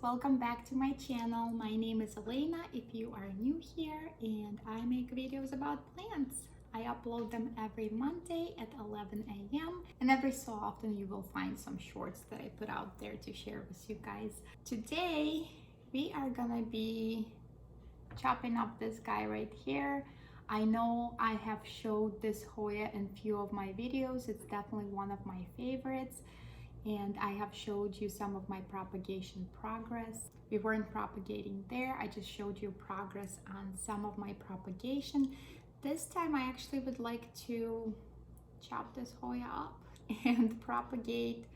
welcome back to my channel. My name is Elena if you are new here, and I make videos about plants. I upload them every Monday at 11 a.m. and every so often you will find some shorts that I put out there to share with you guys. Today we are gonna be chopping up this guy right here. I know I have showed this Hoya in few of my videos. It's definitely one of my favorites. And I have showed you some of my propagation progress. We weren't propagating there. I just showed you progress on some of my propagation. This time I actually would like to chop this Hoya up and propagate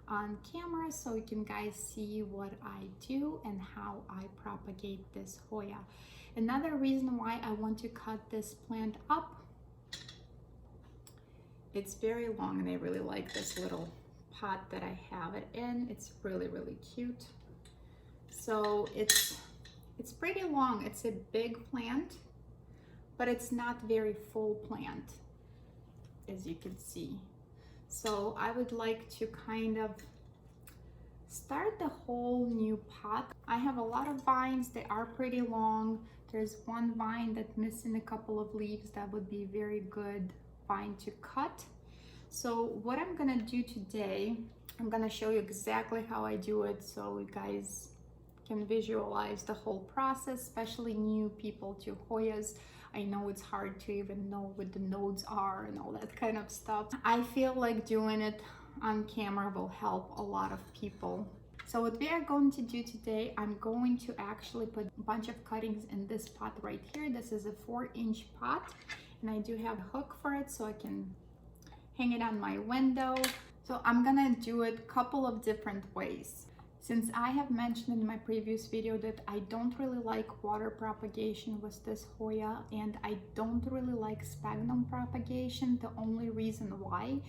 on camera so you can guys see what I do and how I propagate this Hoya. Another reason why I want to cut this plant up, it's very long and I really like this little pot that I have it in. It's really cute. So it's pretty long. It's a big plant, but it's not very full plant, as you can see. So I would like to kind of start the whole new pot. I have a lot of vines. They are pretty long. There's one vine that's missing a couple of leaves. That would be a very good vine to cut. So what I'm gonna do today, I'm gonna show you exactly how I do it so you guys can visualize the whole process, especially new people to Hoyas. I know it's hard to even know what the nodes are and all that kind of stuff. I feel like doing it on camera will help a lot of people. So what we are going to do today, I'm going to actually put a bunch of cuttings in this pot right here. This is a 4-inch pot and I do have a hook for it so I can hang it on my window. So I'm gonna do it a couple of different ways. Since I have mentioned in my previous video that I don't really like water propagation with this Hoya and I don't really like sphagnum propagation, the only reason why,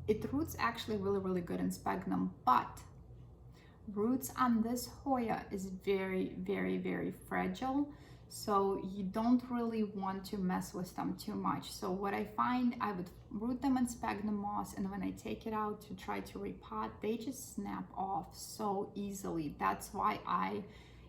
it roots actually really good in sphagnum, but roots on this Hoya is very fragile. So you don't really want to mess with them too much. So what I find, I would root them in sphagnum moss, and when I take it out to try to repot, they just snap off so easily. That's why I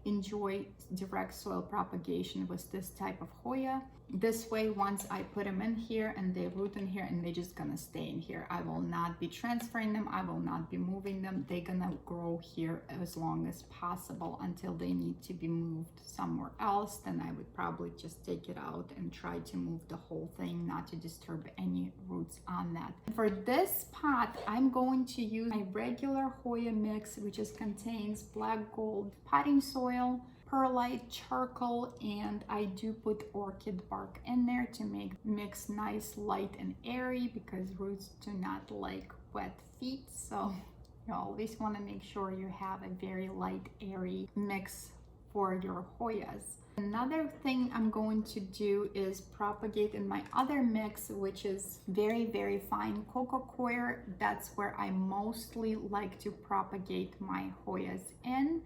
enjoy direct soil propagation with this type of Hoya. This way, once I put them in here and they root in here and they're just gonna stay in here. I will not be transferring them. I will not be moving them. They're gonna grow here as long as possible until they need to be moved somewhere else. Then I would probably just take it out and try to move the whole thing, not to disturb any roots on that. For this pot, I'm going to use my regular Hoya mix, which contains black gold potting soil, perlite, charcoal, and I do put orchid bark in there to make mix nice, light and airy because roots do not like wet feet. So you always want to make sure you have a very light, airy mix for your Hoyas. Another thing I'm going to do is propagate in my other mix, which is very fine coco coir. That's where I mostly like to propagate my Hoyas in.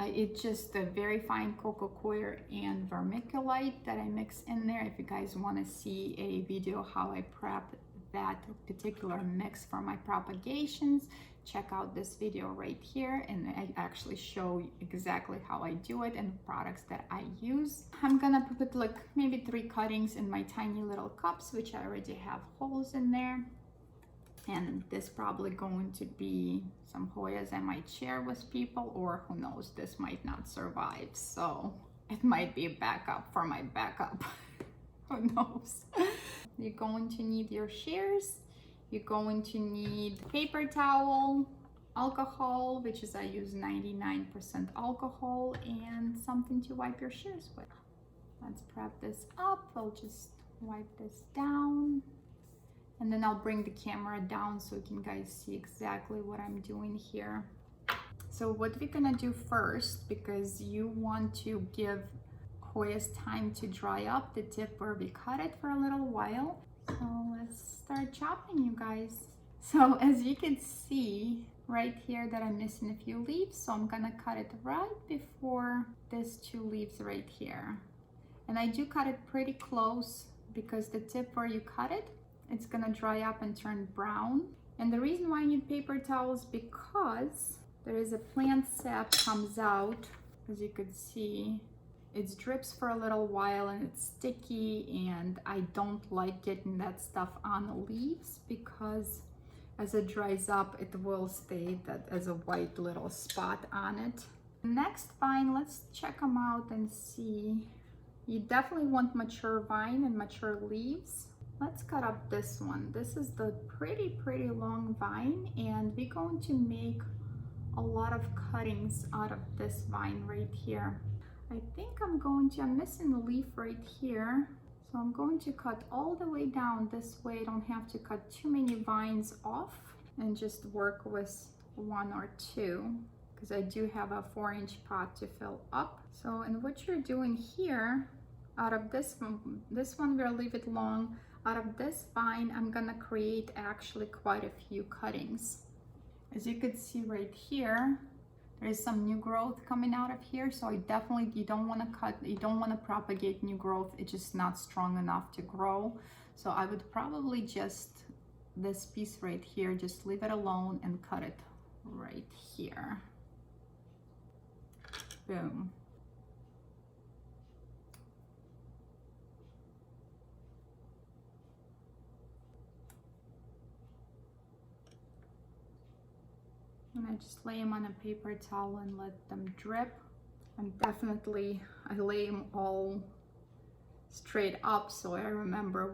It's just a very fine coco coir and vermiculite that I mix in there. If you guys want to see a video how I prep that particular mix for my propagations, check out this video right here and I actually show exactly how I do it and the products that I use. I'm gonna put like maybe 3 cuttings in my tiny little cups, which I already have holes in there. And this probably going to be some Hoyas I might share with people, or who knows, this might not survive. So it might be a backup for my backup. Who knows? You're going to need your shears. You're going to need paper towel, alcohol, which is I use 99% alcohol, and something to wipe your shears with. Let's prep this up. I'll just wipe this down. And then I'll bring the camera down so you can guys see exactly what I'm doing here. So what we're gonna do first, because you want to give Hoyas time to dry up, the tip where we cut it for a little while. So let's start chopping, you guys. So as you can see right here that I'm missing a few leaves, so I'm gonna cut it right before these 2 leaves right here. And I do cut it pretty close because the tip where you cut it, it's gonna dry up and turn brown. And the reason why I need paper towels, because There is a plant sap comes out, as you can see. It drips for a little while and it's sticky, and I don't like getting that stuff on the leaves because as it dries up, it will stay that as a white little spot on it. Next vine, let's check them out and see. You definitely want mature vine and mature leaves. Let's cut up this one. This is the pretty long vine, and we're going to make a lot of cuttings out of this vine right here. I think I'm missing a leaf right here. So I'm going to cut all the way down this way. I don't have to cut too many vines off and just work with one or two, because I do have a 4-inch pot to fill up. So, and what you're doing here, out of this one we'll leave it long. Out of this vine, I'm gonna create actually quite a few cuttings. As you can see right here, there's some new growth coming out of here. So you don't want to propagate new growth. It's just not strong enough to grow. So I would probably just, this piece right here, just leave it alone and cut it right here. Boom. And I just lay them on a paper towel and let them drip. And definitely I lay them all straight up so I remember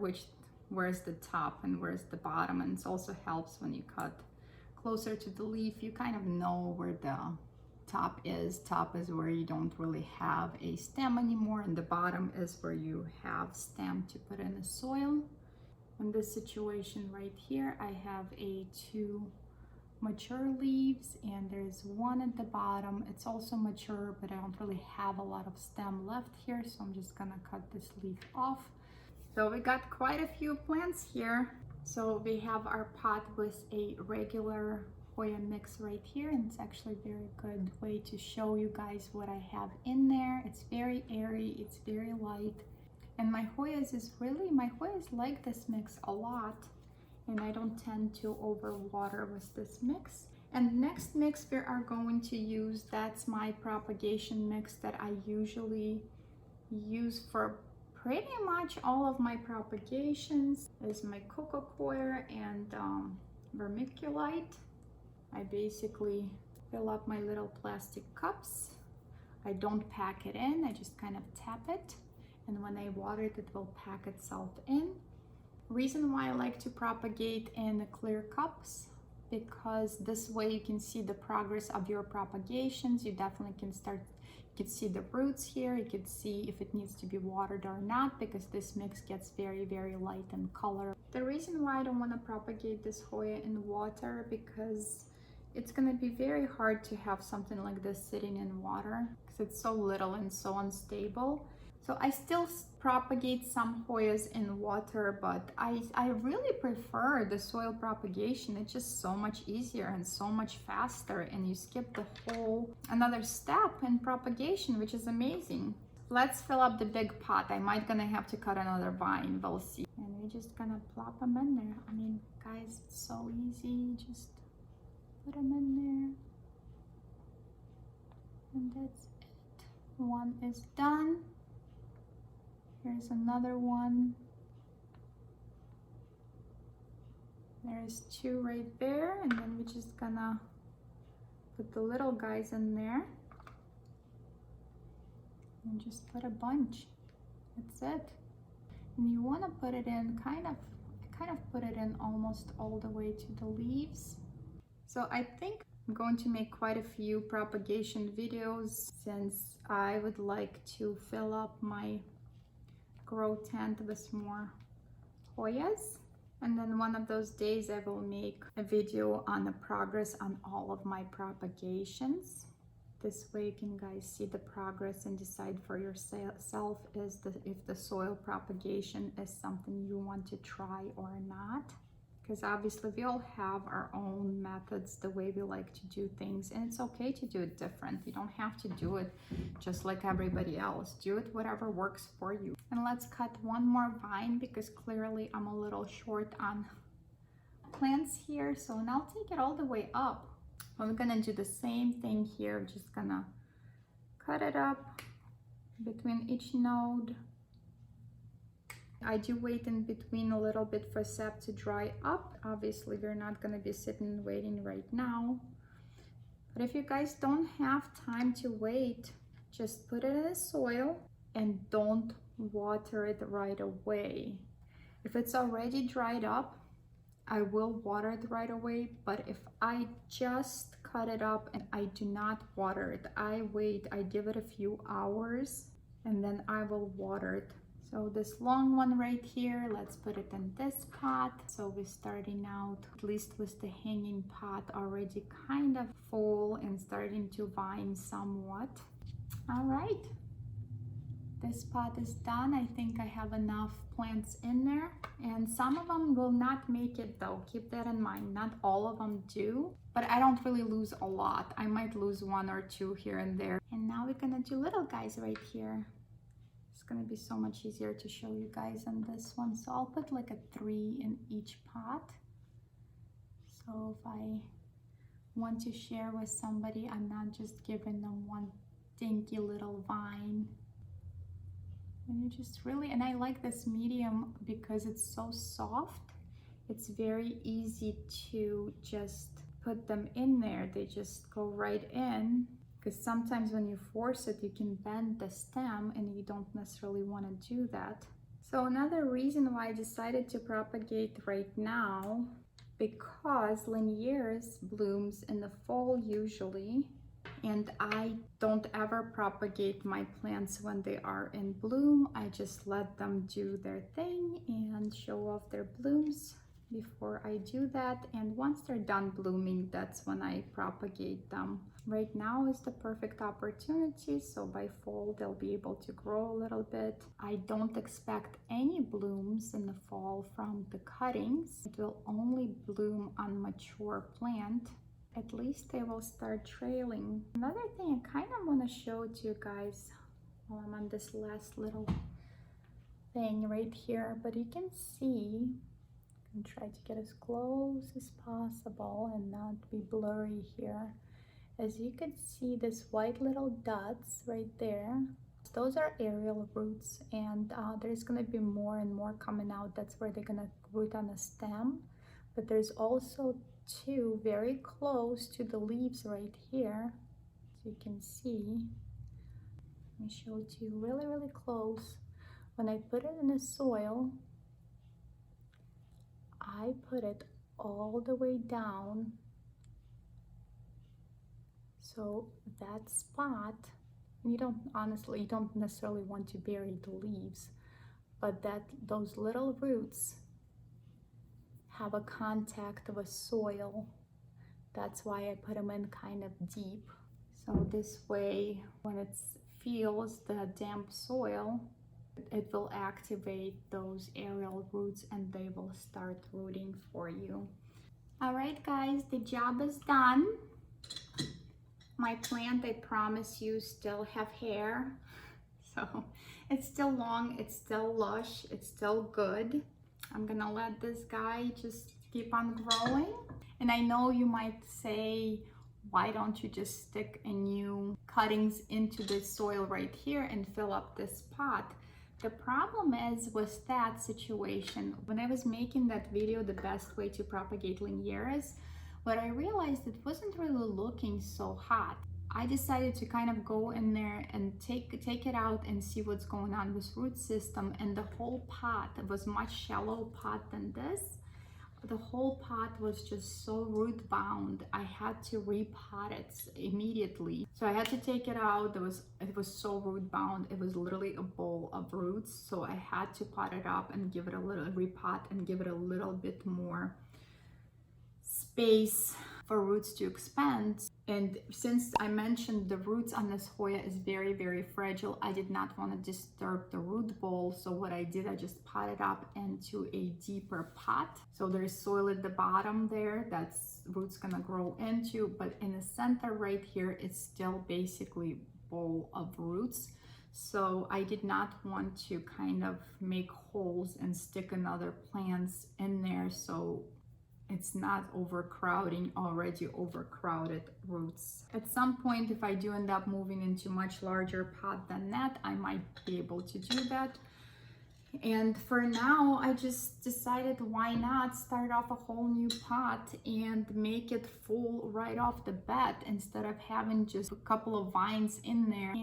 where's the top and where's the bottom. And it also helps when you cut closer to the leaf, you kind of know where the top is. Top is where you don't really have a stem anymore, and the bottom is where you have stem to put in the soil. In this situation right here, I have 2 mature leaves, and there's one at the bottom. It's also mature, but I don't really have a lot of stem left here, so I'm just gonna cut this leaf off. So we got quite a few plants here. So we have our pot with a regular Hoya mix right here, and it's actually a very good way to show you guys what I have in there. It's very airy, it's very light, and my Hoyas like this mix a lot, and I don't tend to overwater with this mix. And next mix we are going to use, that's my propagation mix that I usually use for pretty much all of my propagations, is my coco coir and vermiculite. I basically fill up my little plastic cups. I don't pack it in, I just kind of tap it, and when I water it, it will pack itself in. Reason why I like to propagate in the clear cups, because this way you can see the progress of your propagations. You definitely can see the roots here. You can see if it needs to be watered or not, because this mix gets very light in color. The reason why I don't want to propagate this Hoya in water, because it's going to be very hard to have something like this sitting in water, because it's so little and so unstable. So I still propagate some Hoyas in water, but I really prefer the soil propagation. It's just so much easier and so much faster, and you skip the whole another step in propagation, which is amazing. Let's fill up the big pot. I might gonna have to cut another vine, we'll see. And we're just gonna plop them in there. I mean, guys, it's so easy. Just put them in there. And that's it. One is done. Here's another one. There's 2 right there, and then we're just gonna put the little guys in there and just put a bunch. That's it. And you want to put it in kind of put it in almost all the way to the leaves. So I think I'm going to make quite a few propagation videos, since I would like to fill up my grow tent with more Hoyas. And then one of those days I will make a video on the progress on all of my propagations. This way you can guys see the progress and decide for yourself if the soil propagation is something you want to try or not. Because obviously we all have our own methods, the way we like to do things, and it's okay to do it different. You don't have to do it just like everybody else. Do it whatever works for you. And let's cut one more vine, because clearly I'm a little short on plants here. So now I'll take it all the way up. We're gonna do the same thing here. We're just gonna cut it up between each node. I do wait in between a little bit for sap to dry up. Obviously, we're not gonna be sitting and waiting right now. But if you guys don't have time to wait, just put it in the soil and don't water it right away. If it's already dried up, I will water it right away, but if I just cut it up and I do not water it, I wait, I give it a few hours, and then I will water it. So this long one right here, let's put it in this pot. So we're starting out, at least with the hanging pot already kind of full and starting to vine somewhat. All right, this pot is done. I think I have enough plants in there, and some of them will not make it though. Keep that in mind. Not all of them do, but I don't really lose a lot. I might lose one or two here and there. And now we're gonna do little guys right here. It's gonna be so much easier to show you guys on this one. So I'll put like a 3 in each pot. So if I want to share with somebody, I'm not just giving them one dinky little vine. And you just really, and I like this medium because it's so soft. It's very easy to just put them in there. They just go right in, because sometimes when you force it, you can bend the stem and you don't necessarily want to do that. So another reason why I decided to propagate right now, because Linearis blooms in the fall usually, and I don't ever propagate my plants when they are in bloom. I just let them do their thing and show off their blooms before I do that. And once they're done blooming, that's when I propagate them. Right now is the perfect opportunity, so by fall they'll be able to grow a little bit. I don't expect any blooms in the fall from the cuttings. It will only bloom on mature plant. At least they will start trailing. Another thing I kind of want to show to you guys while I'm on this last little thing right here, but you can see, I can try to get as close as possible and not be blurry here. As you can see, this white little dots right there, those are aerial roots, and there's going to be more and more coming out. That's where they're going to root on the stem. But there's also two very close to the leaves right here, so you can see. Let me show it to you really close. When I put it in the soil, I put it all the way down, so that spot, you don't necessarily want to bury the leaves, but those little roots have a contact with soil. That's why I put them in kind of deep. So this way, when it feels the damp soil, it will activate those aerial roots and they will start rooting for you. All right, guys, the job is done. My plant, I promise you, still have hair. So it's still long, it's still lush, it's still good. I'm gonna let this guy just keep on growing. And I know you might say, why don't you just stick a new cuttings into the soil right here and fill up this pot? The problem is with that situation, when I was making that video, the best way to propagate Linearis, what I realized, it wasn't really looking so hot. I decided to kind of go in there and take it out and see what's going on with root system. And the whole pot, it was much shallow pot than this. The whole pot was just so root bound. I had to repot it immediately. So I had to take it out. It was so root bound. It was literally a bowl of roots. So I had to pot it up and give it a little repot and give it a little bit more space for roots to expand. And since I mentioned the roots on this Hoya is very fragile, I did not want to disturb the root bowl. So what I did, I just potted up into a deeper pot. So there's soil at the bottom there that's roots gonna grow into, but in the center right here, it's still basically bowl of roots. So I did not want to kind of make holes and stick another plants in there. So it's not overcrowding already overcrowded roots. At some point, if I do end up moving into much larger pot than that, I might be able to do that. And for now, I just decided why not start off a whole new pot and make it full right off the bat instead of having just a couple of vines in there.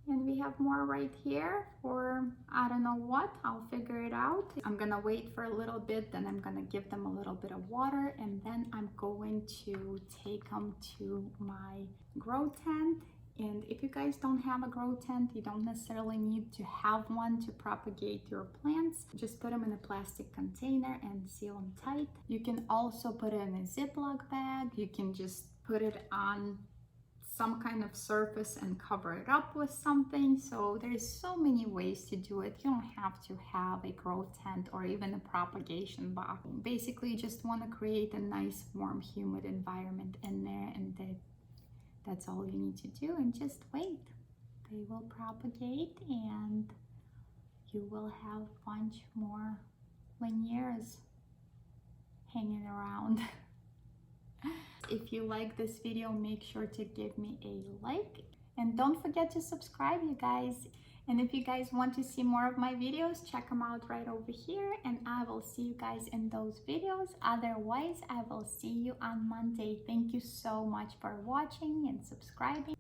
And we have more right here for I don't know what, I'll figure it out. I'm gonna wait for a little bit, then I'm gonna give them a little bit of water, and then I'm going to take them to my grow tent. And if you guys don't have a grow tent, you don't necessarily need to have one to propagate your plants. Just put them in a plastic container and seal them tight. You can also put it in a Ziploc bag. You can just put it on some kind of surface and cover it up with something. So there's so many ways to do it. You don't have to have a grow tent or even a propagation box. Basically, you just want to create a nice, warm, humid environment in there, and that's all you need to do, and just wait. They will propagate and you will have a bunch more Linearis hanging around. If you like this video, make sure to give me a like, and don't forget to subscribe, you guys. And if you guys want to see more of my videos, check them out right over here, and I will see you guys in those videos. Otherwise, I will see you on Monday. Thank you so much for watching and subscribing.